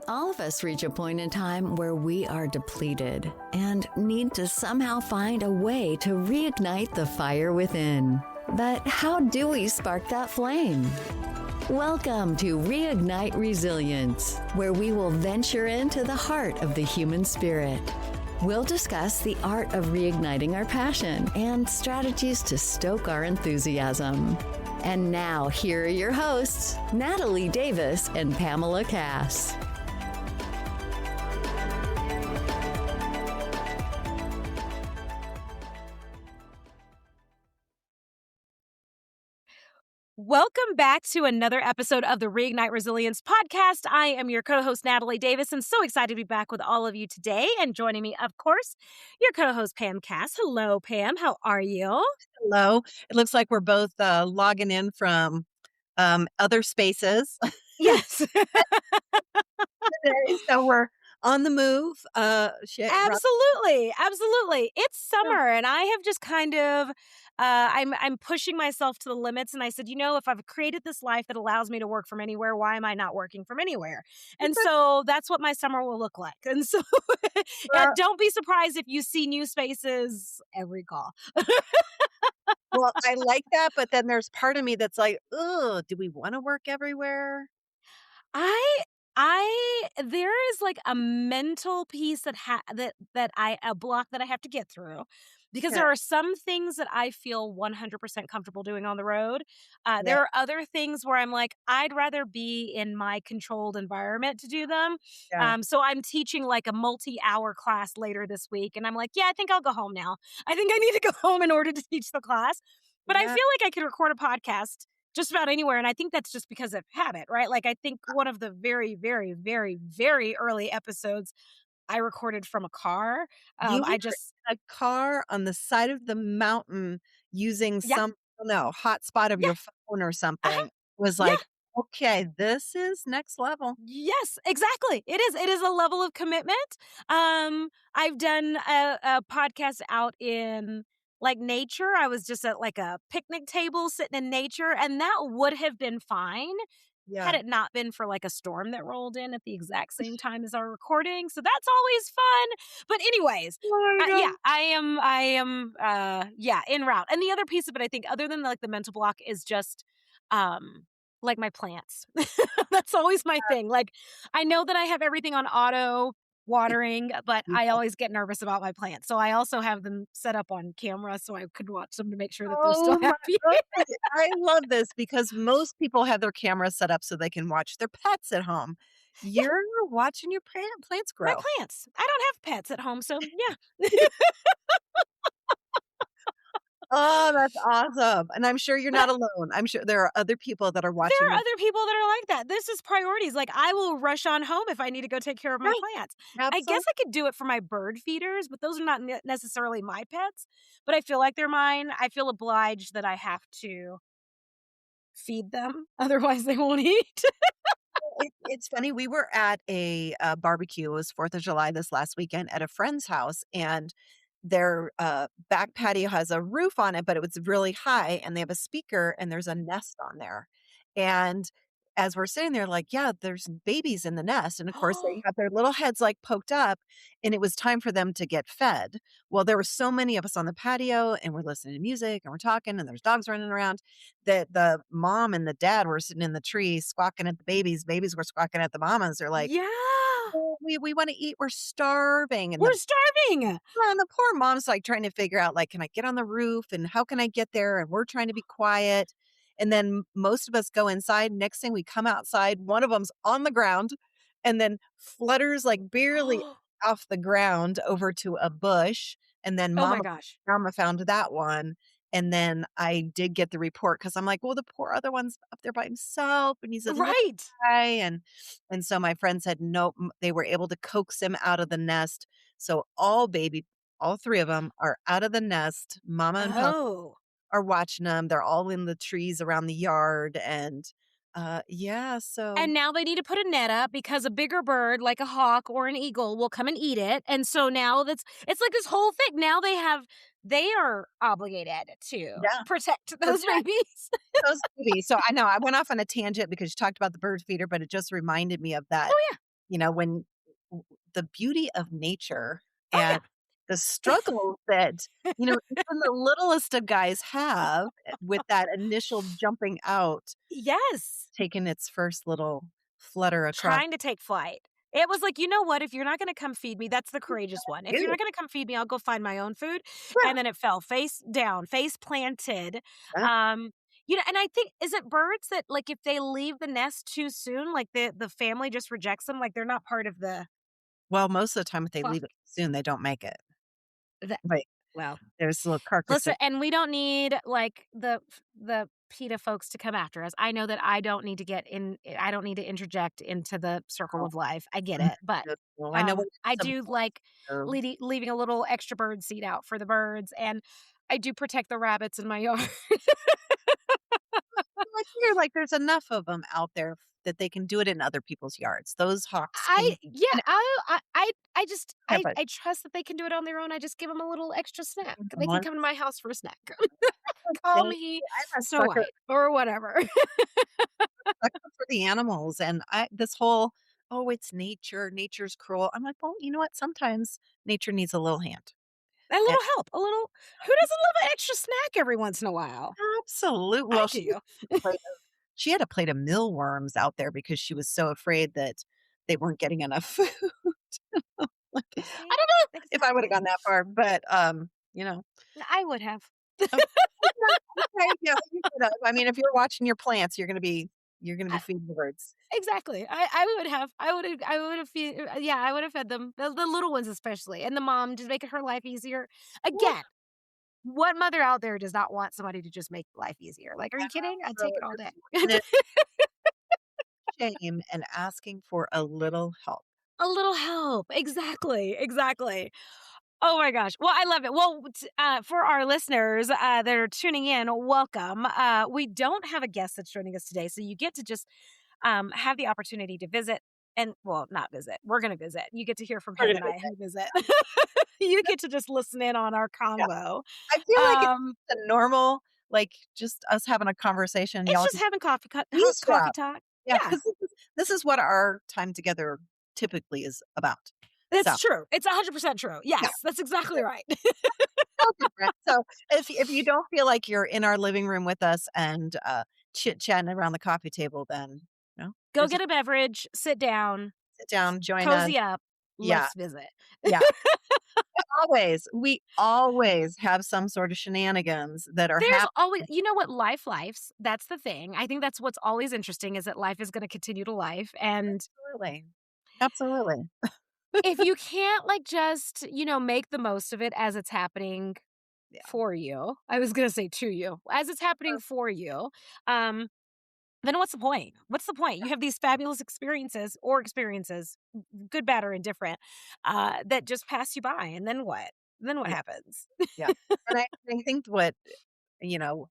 All of us reach a point in time where we are depleted and need to somehow find a way to reignite the fire within. But how do we spark that flame? Welcome to Reignite Resilience, where we will venture into the heart of the human spirit. We'll discuss the art of reigniting our passion and strategies to stoke our enthusiasm. And now, here are your hosts, Natalie Davis and Pamela Cass. Welcome back to another episode of the Reignite Resilience podcast. I am your co-host, Natalie Davis, and so excited to be back with all of you today. And joining me, of course, your co-host, Pam Cass. Hello, Pam. How are you? Hello. It looks like we're both logging in from other spaces Yes. today, so we're on the move. Absolutely. It's summer, and I have just kind of I'm pushing myself to the limits, and I said, if I've created this life that allows me to work from anywhere, why am I not working from anywhere? And so that's what my summer will look like. And so don't be surprised if you see new spaces every call. Well, I like that, but then there's part of me that's like, oh, do we want to work everywhere? There is like a mental piece that a block that I have to get through, because Yeah. there are some things that I feel 100% comfortable doing on the road. Yeah. There are other things where I'm like, I'd rather be in my controlled environment to do them. Yeah. So I'm teaching like a multi-hour class later this week, and I'm like, yeah, I think I'll go home now. I think I need to go home in order to teach the class. But I Yeah. feel like I could record a podcast just about anywhere. And I think that's just because of habit, right? Like, I think one of the very, very, very, very early episodes I recorded from a car. You I were just, in a car on the side of the mountain using yeah, some, I don't know, hotspot of yeah, your phone or uh-huh, something. Was yeah, like, okay, this is next level. yes, exactly. It is. It is a level of commitment. I've done a podcast out in like nature. I was just at like a picnic table sitting in nature, and that would have been fine had Yeah. it not been for like a storm that rolled in at the exact same time as our recording. So that's always fun. But anyways, Oh my yeah, God. yeah, en route. And the other piece of it, I think, other than like the mental block, is just like my plants. That's always my thing. Like, I know that I have everything on auto watering, but I always get nervous about my plants. So I also have them set up on camera so I could watch them to make sure that they're still Oh my happy. God. I love this because most people have their cameras set up so they can watch their pets at home. Yeah, You're watching your plants my grow. plants. I don't have pets at home, so yeah. Oh, that's awesome. And I'm sure you're not alone. I'm sure there are other people that are There watching are your. other people that are like that. This is priorities. Like, I will rush on home if I need to go take care of my Right. plants. I guess Absolutely. I could do it for my bird feeders, but those are not necessarily my pets. But I feel like they're mine. I feel obliged that I have to feed them. Otherwise, they won't eat. It's funny. We were at a barbecue. It was 4th of July this last weekend at a friend's house, and their back patio has a roof on it, but it was really high, and they have a speaker, and there's a nest on there. And as we're sitting there, like, yeah, there's babies in the nest, and of course they have their little heads like poked up, and it was time for them to get fed. Well, there were so many of us on the patio, and we're listening to music, and we're talking, and there's dogs running around, that the mom and the dad were sitting in the tree squawking at the babies. Babies were squawking at the mamas. They're like, Yeah. "Oh, we want to eat. We're starving." And We're starving. the poor mom's like trying to figure out, like, can I get on the roof and how can I get there? And we're trying to be quiet. And then most of us go inside. Next thing we come outside, one of them's on the ground and then flutters like barely off the ground over to a bush. And then Oh my mama, gosh. mama found that one. And then I did get the report because I'm like, well, the poor other one's up there by himself and he's a little Right. guy. And so my friend said, nope, they were able to coax him out of the nest. So all 3 of them are out of the nest. Mama and papa Oh. are watching them. They're all in the trees around the yard, and, yeah, so And now they need to put a net up because a bigger bird, like a hawk or an eagle, will come and eat it. And so now it's like this whole thing. Now they are obligated to yeah, protect those protect babies. those babies. So I know I went off on a tangent because you talked about the bird feeder, but it just reminded me of that Oh yeah. when the beauty of nature Oh, and yeah. the struggle that, even the littlest of guys have with that initial jumping out, Yes. taking its first little flutter across Trying to take flight. It was like, "You know what? If you're not gonna come feed me," that's the courageous one. "If you're you. not gonna come feed me, I'll go find my own food." Yeah, And then it fell face down, face planted. yeah. Um, and I think is it birds that, like, if they leave the nest too soon, like, the family just rejects them, like, they're not part of the Well, most of the time, if they flock? leave it soon, they don't make it. That Right. well, There's little listen, carcasses. and we don't need, like, the PETA folks to come after us. I know that I don't need to interject into the circle Oh, of life. I get mm, it, but, well, I know what I some do like so leaving a little extra bird seed out for the birds, and I do protect the rabbits in my yard. I figure, like, there's enough of them out there that they can do it in other people's yards. Those hawks I can yeah, and I just yeah, but I trust that they can do it on their own. I just give them a little extra snack. They can one come to my house for a snack. Call thing me I'm a Snow White or whatever. sucker for the animals, and I this whole, "Oh, it's nature, nature's cruel." I'm like, "Well, you know what? Sometimes nature needs a little hand." A And little help, a little who doesn't love an extra snack every once in a while? absolute I well, do. she had a plate of mealworms out there because she was so afraid that they weren't getting enough food. Like, I don't See? know if I would've Exactly. gone that far, but, you know. I would have. Oh, okay, yeah, you could've. I mean, if you're watching your plants, you're gonna be I feeding the birds. exactly. I would have. I would have yeah, I would have fed them. The little ones especially, and the mom, just making her life easier. Yeah, Again, what mother out there does not want somebody to just make life easier? Like, are you kidding? I'd so take it all day. and it's shame and asking for a little help. A little help. Exactly, exactly. Oh my gosh. Well, I love it. Well, for our listeners that are tuning in, welcome. We don't have a guest that's joining us today, so you get to just have the opportunity to visit and, well, not visit. We're going to visit. You get to hear from We're Pam gonna and do I who that. visit. You get to just listen in on our Yeah, convo. I feel like it's Um, a normal, like, just us having a conversation, it's y'all just can having coffee eavesdrop. talk. Yeah, Yeah, 'cause this is what our time together typically is about. So, that's true. It's 100% true. yeah. Yes, that's exactly right. No different. So, if you don't feel like you're in our living room with us and, chit-chatting around the coffee table, then, Go there's a get a beverage, sit down, sit down, join us. cozy up. Yeah, Let's visit. yeah. We always have some sort of shenanigans that are There's happening. always what? Lifes. That's the thing. I think that's what's always interesting is that life is gonna continue to life, and Absolutely. Absolutely. if you can't, like, just, make the most of it as it's happening Yeah. for you, I was gonna say to you, as it's happening for you, um, then what's the point? What's the point? You have these fabulous experiences, good, bad, or indifferent, that just pass you by, and then what? Then what Yeah, happens? yeah. And I think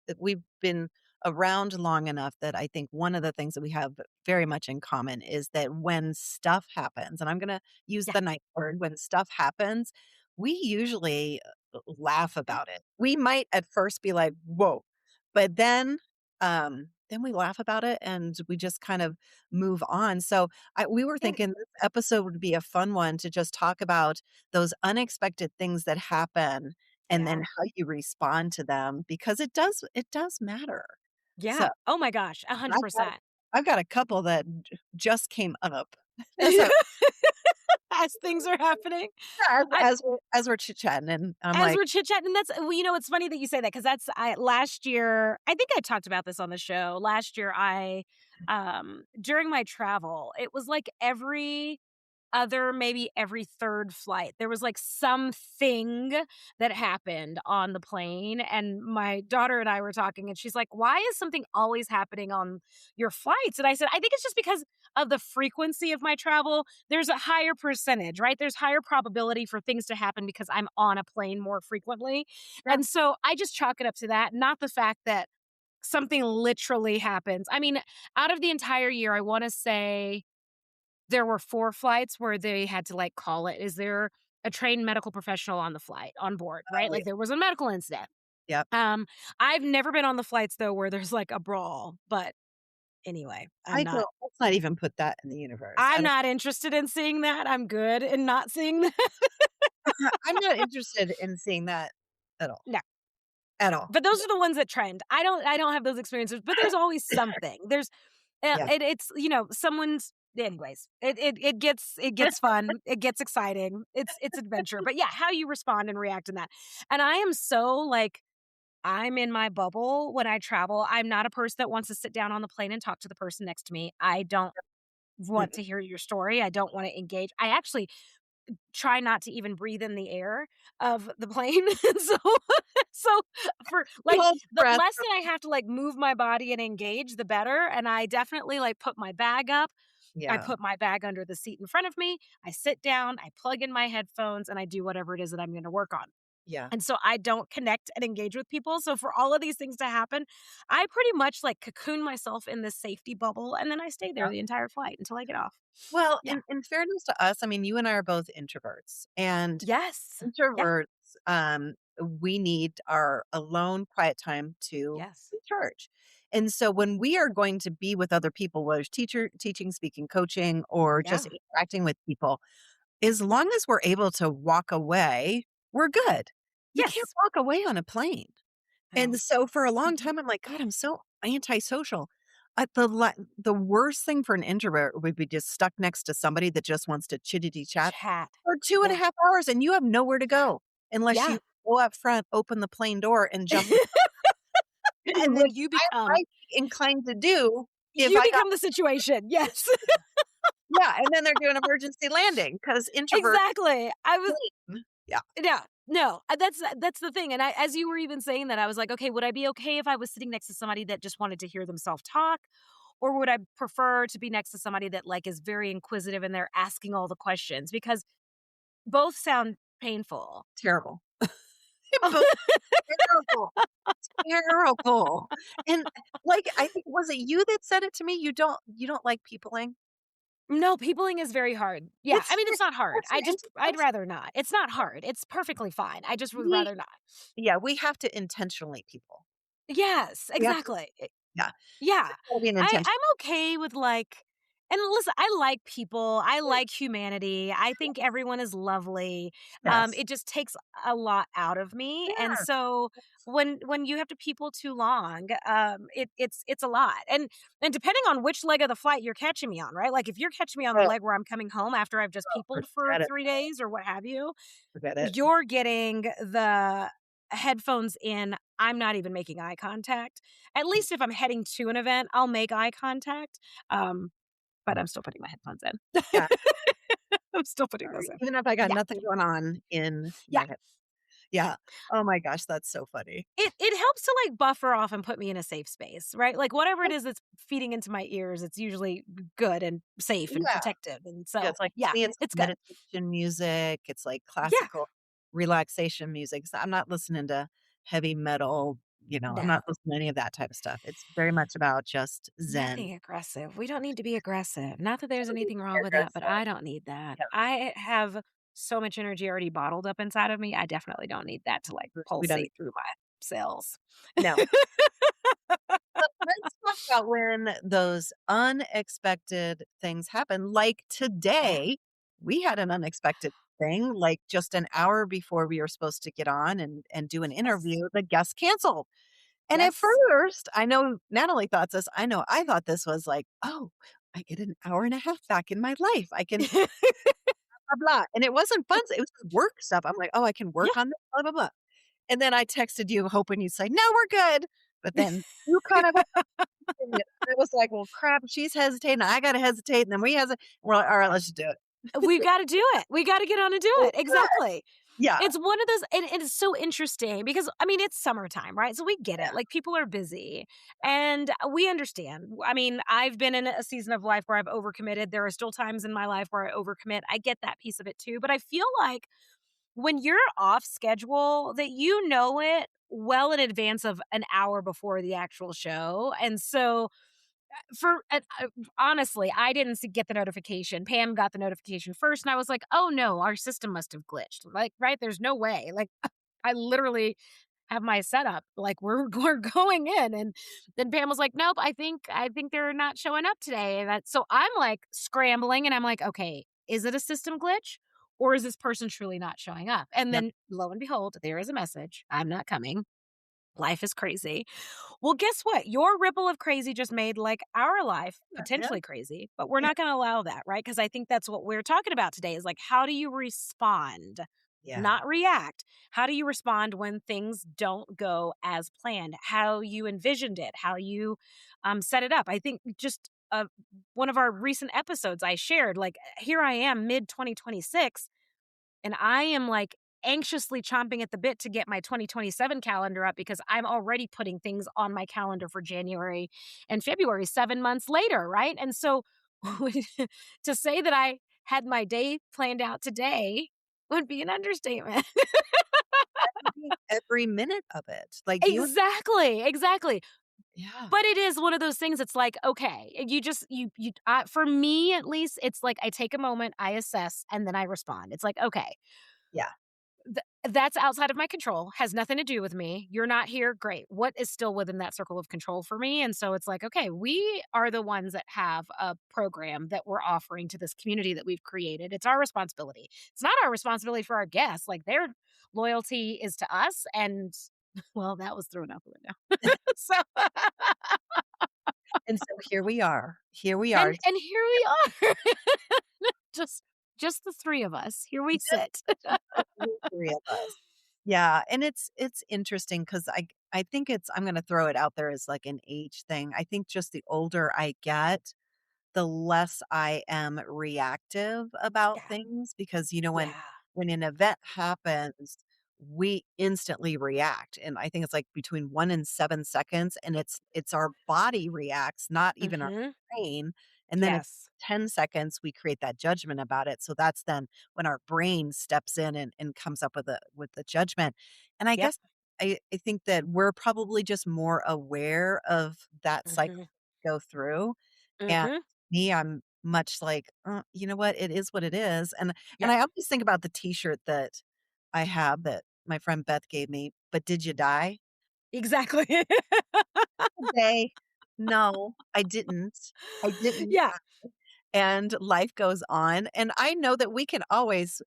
that we've been around long enough that I think one of the things that we have very much in common is that when stuff happens, and I'm gonna use Yeah. the nice word, when stuff happens, we usually laugh about it. We might at first be like, "Whoa," but then we laugh about it and we just kind of move on. So we were And thinking this episode would be a fun one to just talk about those unexpected things that happen and then yeah. how you respond to them because it does matter. So, Yeah. Oh my gosh, I've got 100%. I've got a couple that just came up. So, As things are happening. yeah, I as we're chit-chatting and I'm as like, we're chit-chatting, that's it's funny that you say that because that's last year, I think I talked about this on the show. Last year, during my travel, it was like maybe every third flight, there was, like, something that happened on the plane, and my daughter and I were talking, and she's like, "Why is something always happening on your flights?" And I said, "I think it's just because of the frequency of my travel. There's a higher percentage, right? There's higher probability for things to happen because I'm on a plane more frequently." yeah, And so I just chalk it up to that, not the fact that something literally happens. I mean, out of the entire year, I wanna say there were 4 flights where they had to, like, call it, "Is there a trained medical professional on board?" Right? oh, yeah, Like, there was a medical incident. yep. Um, I've never been on the flights, though, where there's, like, a brawl, but anyway, I'm I not. go, let's not even put that in the universe. I'm not interested in seeing that. I'm good in not seeing that. I'm not interested in seeing that at all. No. At all. But those are the ones that trend. I don't have those experiences, but there's always something. There's Yeah. it's, someone's anyways. It gets fun. It gets exciting. It's adventure. But yeah, how you respond and react in that. And I am so like I'm in my bubble when I travel. I'm not a person that wants to sit down on the plane and talk to the person next to me. I don't want Mm-mm. to hear your story. I don't want to engage. I actually try not to even breathe in the air of the plane. so so for You like hold your the breath. less that I have to like move my body and engage, the better. And I definitely like put my bag up. I Yeah. put my bag under the seat in front of me. I sit down, I plug in my headphones, and I do whatever it is that I'm going to work on. Yeah. And so I don't connect and engage with people. So for all of these things to happen, I pretty much like cocoon myself in this safety bubble and then I stay there Yeah. the entire flight until I get off. Well, Yeah. in fairness to us, I mean, you and I are both introverts, and Yes. Yeah. introverts, we need our alone, quiet time to Yes. recharge. And so when we are going to be with other people, whether it's teaching, speaking, coaching, or just Yeah. interacting with people, as long as we're able to walk away, we're good. You can't Yes. walk away on a plane. No. And so for a long Mhm. time, I'm like, God, I'm so antisocial. The worst thing for an introvert would be just stuck next to somebody that just wants to chittity chat Chat. for two and a Yeah. half hours, and you have nowhere to Yeah. go unless Yeah. you go up front, open the plane door, and jump in, And then which you I become might be inclined to do if you I got become the situation. Yes. yeah, and then they're doing emergency landing because introverts Exactly. I was scream. Yeah, yeah. No, that's the thing. And I as you were even saying that, I was like, okay, would I be okay if I was sitting next to somebody that just wanted to hear themselves talk? Or would I prefer to be next to somebody that like is very inquisitive and they're asking all the questions? Because both sound painful. terrible. Both terrible. Terrible. And, like, I think was it you that said it to me? You don't like peopling? No, peopling is very hard. Yeah, It's I mean, an it's not hard. it's an I'd intense rather not. It's not hard. It's perfectly fine. I just would we rather not. yeah, we have to intentionally people. Yes, We have to exactly. yeah, Yeah. it's gotta be an intention. I'm okay with like and listen, I like people. I like humanity. I think everyone is lovely. Yes. It just takes a lot out of me. And Yes. so when you have to people too long, it's a lot. And depending on which leg of the flight you're catching me on, right? Like if you're catching me on the Oh, leg where I'm coming home after I've just peopled for forget it, 3 days or what have you, forget it. you're getting the headphones in. I'm not even making eye contact. At least if I'm heading to an event, I'll make eye contact. Um, but I'm still putting my headphones in. Yeah, I'm still putting those sorry. in. Even if I got Yeah. nothing going on in Yeah. my head. Yeah. Oh my gosh, that's so funny. It helps to like buffer off and put me in a safe space, right? Like whatever it is that's feeding into my ears, it's usually good and safe and Yeah. protective. And Yeah, so it's like yeah, to me, it's it's good. meditation music, it's like Yeah. classical relaxation music. So I'm not listening to heavy metal, I'm No. not listening to any of that type of stuff. It's very much about just zen. Nothing aggressive. We don't need to be aggressive. Not that there's Don't need anything to be wrong with that, but aggressive. I don't need that. Yeah, I have so much energy already bottled up inside of me. I definitely don't need that to like we don't pulsate through my cells. no. But let's talk about when those unexpected things happen. Like Yeah. today, we had an unexpected thing, like just an hour before we were supposed to get on and do an Yes. interview, the guest canceled. And at Yes. first, I know Natalie thought this. I know I thought this was like, oh, I get an hour and a half back in my life. I can blah blah. And it wasn't fun. It was just work stuff. I'm like, oh, I can Yeah. work on this, blah blah blah. And then I texted you hoping you'd say, no, we're good. But then you kind of it was like, well, crap, she's hesitating. I gotta hesitate. And then we hesitate. We're like, all right, let's just do it. We gotta do it. We gotta get on and do Well, it. Exactly. yeah. It's one of those and it's so interesting because, I mean, it's summertime, right? So we get Yeah. it, like, people are busy, and we understand. I mean, I've been in a season of life where I've overcommitted. There are still times in my life where I overcommit. I get that piece of it too, but I feel like when you're off schedule, that you know it well in advance of an hour before the actual show, and so for honestly, I didn't get the notification. Pam got the notification first, and I was like, "Oh no, our system must have glitched." Like, right? There's no way. Like, I literally have my setup. Like we're going in, and then Pam was like, "Nope, I think they're not showing up today." And so I'm like scrambling, and I'm like, "Okay, is it a system glitch, or is this person truly not showing up?" And Yep. then lo and behold, there is a message. I'm not coming. Life is crazy. Well, guess what? Your ripple of crazy just made like our life Yeah. potentially crazy, but we're Yeah. not going to allow that, right? Because I think that's what we're talking about today is like, how do you respond, Yeah. not react? How do you respond when things don't go as planned? How you envisioned it, how you set it up. I think just one of our recent episodes I shared, like, here I am mid 2026 and I am like anxiously chomping at the bit to get my 2027 calendar up because I'm already putting things on my calendar for January and February, 7 months later. Right. And so to say that I had my day planned out today would be an understatement. Every minute of it. Like you Exactly. Exactly. Yeah. But it is one of those things. It's like, okay, you just, for me at least, it's like I take a moment, I assess, and then I respond. It's like, okay, Yeah. That's outside of my control, has nothing to do with me. You're not here, great. What is still within that circle of control for me? And so it's like, okay, we are the ones that have a program that we're offering to this community that we've created. It's our responsibility. It's not our responsibility for our guests. Like their loyalty is to us. And well, that was thrown out the window. So And so here we are. Here we are. and here we are. just just the three of us. Here we Just sit. the 3 of us. Yeah, and it's interesting because I think I'm gonna throw it out there as, like, an age thing. I think just the older I get, the less I am reactive about Yeah. things because, Yeah. when an event happens, we instantly react, and I think it's, like, between 1 and 7 seconds, and it's our body reacts, not even our Mhm. brain, and then it's Yes. 10 seconds, we create that judgment about it, so that's then when our brain steps in and comes up with the judgment, and I Yep. guess I think that we're probably just more aware of that cycle Mhm. go through, and Mhm. me, I'm much like, you know what? It is what it is." And Yep. I always think about the T-shirt that I have that my friend Beth gave me, "But did you die?" Exactly. Today, no, I didn't. I didn't, Yeah. and life goes on, and I know that we can always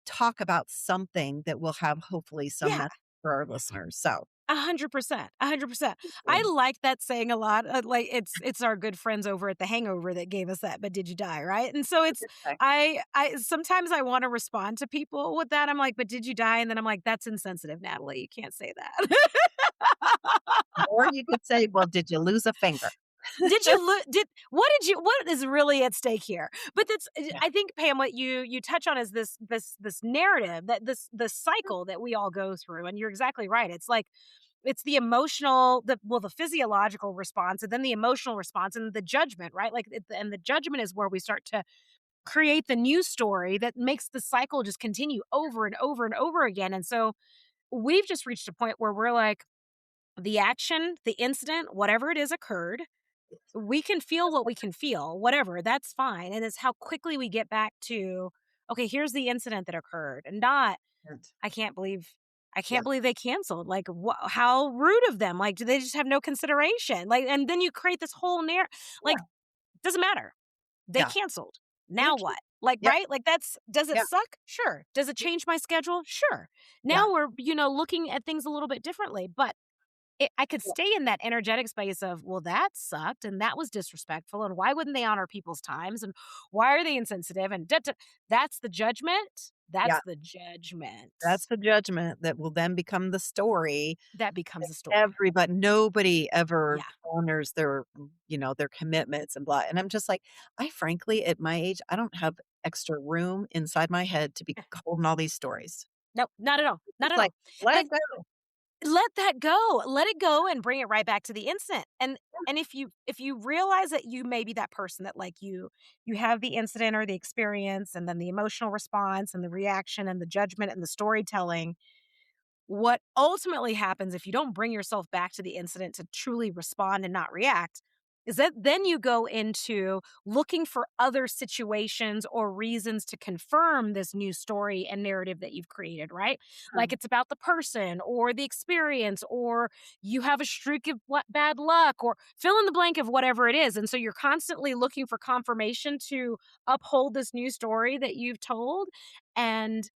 talk about something that will have hopefully some Yeah. message for our listeners, so 100%. 100%. I Mhm. like that saying a lot. Like it's our good friends over at The Hangover that gave us that, "But did you die?" Right? And so it's Okay. I sometimes I wanna respond to people with that. I'm like, "But did you die?" And then I'm like, "That's insensitive, Natalie. You can't say that." Or you could say, "Well, did you lose a finger?" Did you did what is really at stake here? But that's Yeah. I think, Pam, what you touch on is this narrative that this cycle that we all go through, and you're exactly right. It's like it's the emotional, the physiological response, and then the emotional response, and the judgment, right? Like, and the judgment is where we start to create the news story that makes the cycle just continue over and over and over again. And so we've just reached a point where we're like, the action, the incident, whatever it is occurred, we can feel what we can feel, whatever, that's fine, and it's how quickly we get back to, "Okay, here's the incident that occurred," and not, "I can't believe I Yeah. can't believe they canceled, like, how rude of them, like, do they just have no consideration?" Like, and then you create this whole like, Yeah. doesn't matter. They Yeah. canceled. They Now can what? Like, Yeah. right? Like, does it Yeah. suck? Sure. Does it change my schedule? Sure. Yeah. Now we're, looking at things a little bit differently, but I could Yeah. stay in that energetic space of, well, that sucked and that was disrespectful. And why wouldn't they honor people's times? And why are they insensitive? And that's the judgment. Yeah. That's the judgment That's the judgment that will then become the story. that becomes a story. Everybody Nobody ever Yeah. honors their commitments and blah, and I'm just like, I frankly, at my age, I don't have extra room inside my head to be holding all these stories. No, not at all. Not It's at like, all. let it And go. let that go. Let it go and bring it right back to the instant. And if you realize that you may be that person that like you have the incident or the experience and then the emotional response and the reaction and the judgment and the storytelling, what ultimately happens if you don't bring yourself back to the incident to truly respond and not react, is that then you go into looking for other situations or reasons to confirm this new story and narrative that you've created, right? Like Mm. it's about the person or the experience, or you have a streak of bad luck, or fill in the blank of whatever it is. And so you're constantly looking for confirmation to uphold this new story that you've told. And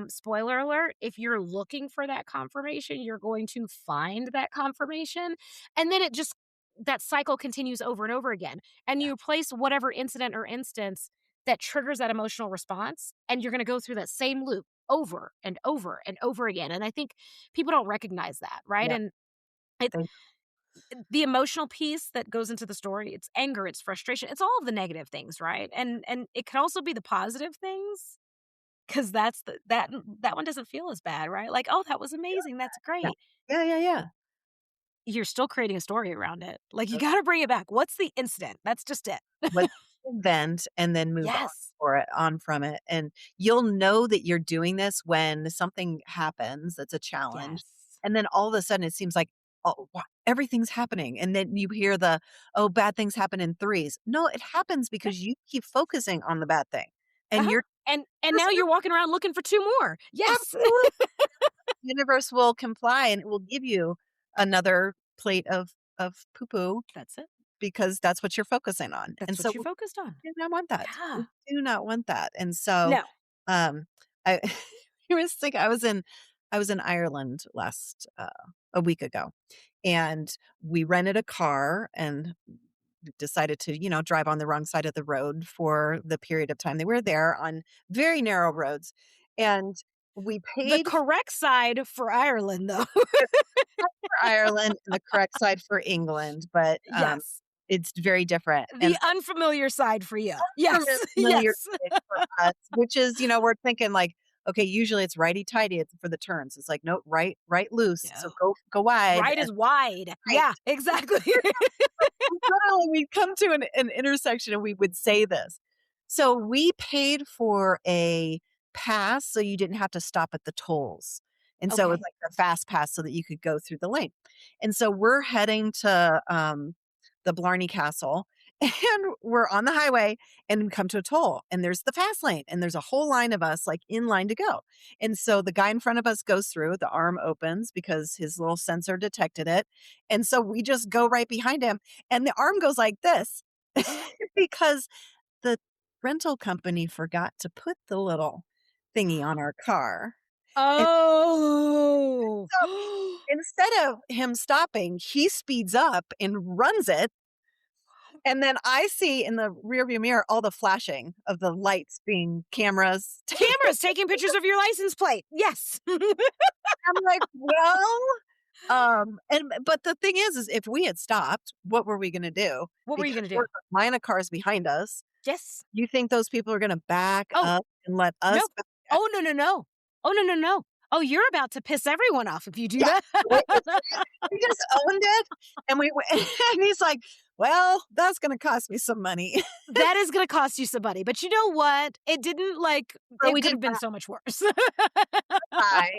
spoiler alert, if you're looking for that confirmation, you're going to find that confirmation. And then it just that cycle continues over and over again. And Yeah. you replace whatever incident or instance that triggers that emotional response, and you're going to go through that same loop over and over and over again. And I think people don't recognize that, right? Yeah. And it They the emotional piece that goes into the story, it's anger, it's frustration, it's all of the negative things, right? And it can also be the positive things, because that's that one doesn't feel as bad, right? Like, oh, that was amazing, that's yeah. great. Yeah, yeah, yeah. You're still creating a story around it. Like, you Uh, got to bring it back. What's the incident? That's just it. Let's vent and then move Yes. on from it. And you'll know that you're doing this when something happens that's a challenge. Yes. And then all of a sudden it seems like, oh, wow, everything's happening. And then you hear oh, bad things happen in threes. No, it happens Yep. because you keep focusing on the bad thing. And Uh-huh. you're And now you're walking around looking for 2 more. Yes. absolutely, universe will comply and it will give you another plate of poo poo That's it. because that's what you're focusing on. That's And what so you focused on. do not want that. Yeah. We do not want that. And so, No. um, I I was thinking I was in Ireland last a week ago, and we rented a car and decided to, drive on the wrong side of the road for the period of time they were there on very narrow roads. And we The paid correct side for Ireland, though. for Ireland and the correct side for England, but Yes. it's very different. The And unfamiliar side for you. Yes. familiar Yes. for us, which is, we're thinking like, okay, usually it's righty tighty it's for the turns. It's like, no, right loose. So No. go wide Right and is wide. right. Yeah, exactly. Literally, we'd come to an intersection and we would say this. So we paid for a pass so you didn't have to stop at the tolls. And so it was Okay. like the fast pass so that you could go through the lane. And so we're heading to the Blarney Castle and we're on the highway and we come to a toll and there's the fast lane and there's a whole line of us like in line to go. And so the guy in front of us goes through, the arm opens because his little sensor detected it. And so we just go right behind him and the arm goes like this because the rental company forgot to put the little thingy on our car. And Oh. so instead of him stopping, he speeds up and runs it. And then I see in the rearview mirror all the flashing of the lights being cameras. Cameras taking pictures of your license plate. Yes. I'm like, well, but the thing is if we had stopped, what were we gonna do? What were you Because gonna we're do? line of cars behind us. Yes. You think those people are gonna back Oh, up and let us no. Oh, no, no, no. Oh, no, no, no. Oh, you're about to piss everyone off if you do Yeah, that. we just owned it, and and he's like, "Well, that's gonna cost me some money." That is gonna cost you some money, but you know what? It didn't, like So it we could did have been so much worse. buy,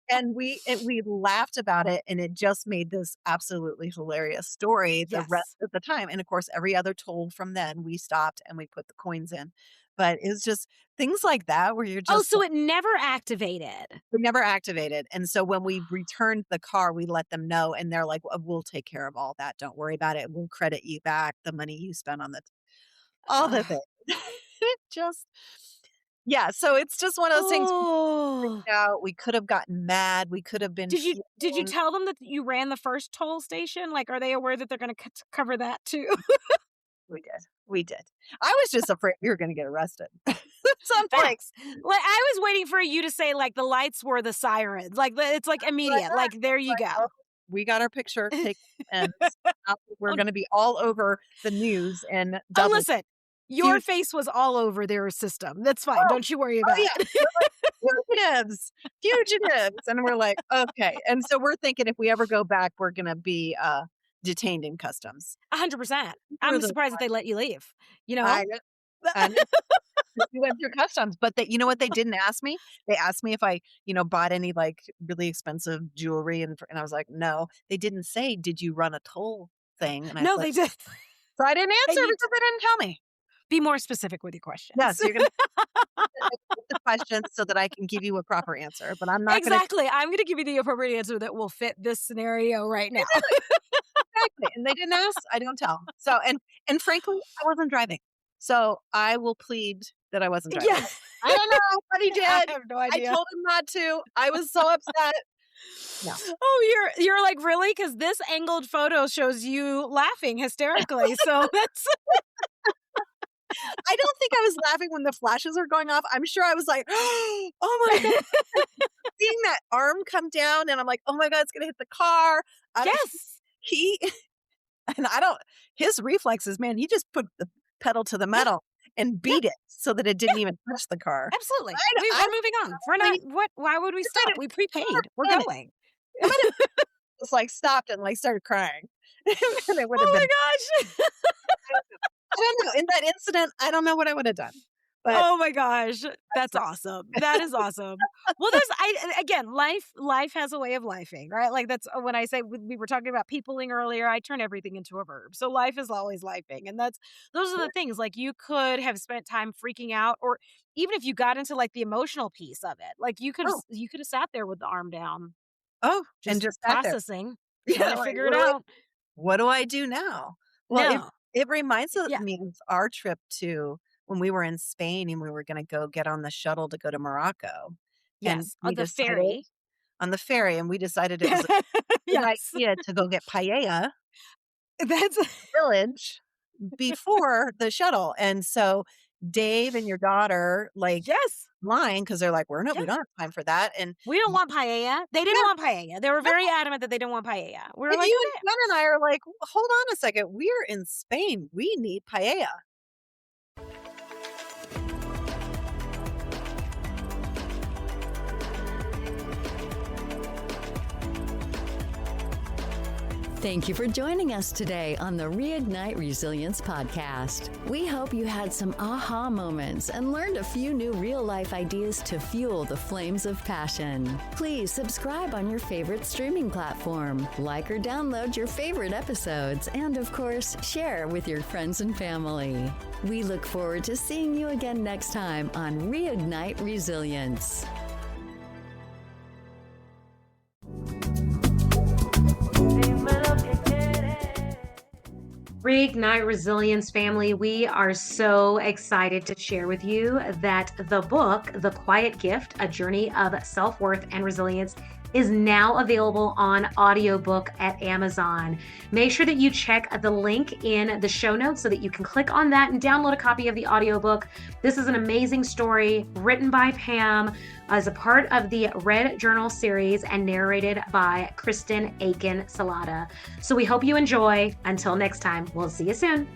and we laughed about it, and it just made this absolutely hilarious story the rest Yes. of the time, and of course, every other toll from then, we stopped and we put the coins in, but it's just things like that where you're Oh, just so it never activated. we never activated, and so when we returned the car, we let them know, and they're like, We'll take care of all that, don't worry about it, we'll credit you back the money you spent on all the Ugh. things." Just yeah, so it's just one of those things we Oh. freaked out, we could have gotten mad, we could have been Did you fuming. tell them that you ran the first toll station? Like, are they aware that they're gonna cover that too? We did. I was just afraid we were gonna get arrested. So I'm like Facts. Like, I was waiting for you to say, like, the lights were the sirens. Like, it's, like, like immediate. that. Like, there you go. Oh, we got our picture taken, and now we're Oh, gonna be all over the news and oh, double listen. Your huge face was all over their system. That's fine. oh, Don't you worry oh, about yeah. it. They're like, fugitives, and we're like, "Okay." And so we're thinking if we ever go back, we're gonna be, detained in customs. 100%. For I'm the surprised that they let you leave, you know? I know, I know. We went through customs, but you know what they didn't ask me? They asked me if I, bought any, like, really expensive jewelry, and I was like, "No." They didn't say, "Did you run a toll thing?" And I was No, like, they did. So I didn't answer because they didn't tell me. Be more specific with your questions. Yes, you're going to the questions so that I can give you a proper answer, but I'm not Exactly. I'm going to give you the appropriate answer that will fit this scenario right now. Exactly. And they didn't ask, I don't tell. So, and frankly, I wasn't driving. So I will plead that I wasn't driving. Yeah. I don't know what he did. I have no I idea. told him not to. I was so upset. No. Oh, you're like, really? Because this angled photo shows you laughing hysterically. So that's I don't think I was laughing when the flashes were going off. I'm sure I was like, oh my God. Seeing that arm come down and I'm like, oh my God, it's going to hit the car. yes. His reflexes, man, he just put the pedal to the metal and beat it so that it didn't even touch the car. Absolutely. We're moving on. We're not, why would we stop? We prepaid. We're going. Just like stopped and like started crying. And it would have Oh been, my gosh. I don't know. In that incident, I don't know what I would have done. But Oh my gosh. That's awesome. That is awesome. Well, again, life has a way of lifing, right? Like that's when I say we were talking about peopling earlier, I turn everything into a verb. So life is always lifing. And those are the things, like you could have spent time freaking out, or even if you got into like the emotional piece of it, like you could have sat there with the arm down. And just sat there. Processing, Yeah, trying to like, figure it out. What do I do now? Well, No. it reminds Yeah. me of our trip to when we were in Spain and we were going to go get on the shuttle to go to Morocco. Yes, And on the ferry. On the ferry. And we decided it was a good Yes. idea to go get paella That's village before the shuttle. And so Dave and your daughter yes. lying because they're like, we don't have time for that. And We don't want paella. They didn't want paella. They were very adamant that they didn't want paella. We were and like, you okay. and Jen and I are like, hold on a second. We're in Spain. We need paella. Thank you for joining us today on the Reignite Resilience podcast. We hope you had some aha moments and learned a few new real-life ideas to fuel the flames of passion. Please subscribe on your favorite streaming platform, like or download your favorite episodes, and of course, share with your friends and family. We look forward to seeing you again next time on Reignite Resilience. Reignite Resilience family, we are so excited to share with you that the book, The Quiet Gift, A Journey of Self-Worth and Resilience, is now available on audiobook at Amazon. Make sure that you check the link in the show notes so that you can click on that and download a copy of the audiobook. This is an amazing story written by Pam as a part of the Red Journal series and narrated by Kristen Aiken Salata. So we hope you enjoy. Until next time, we'll see you soon.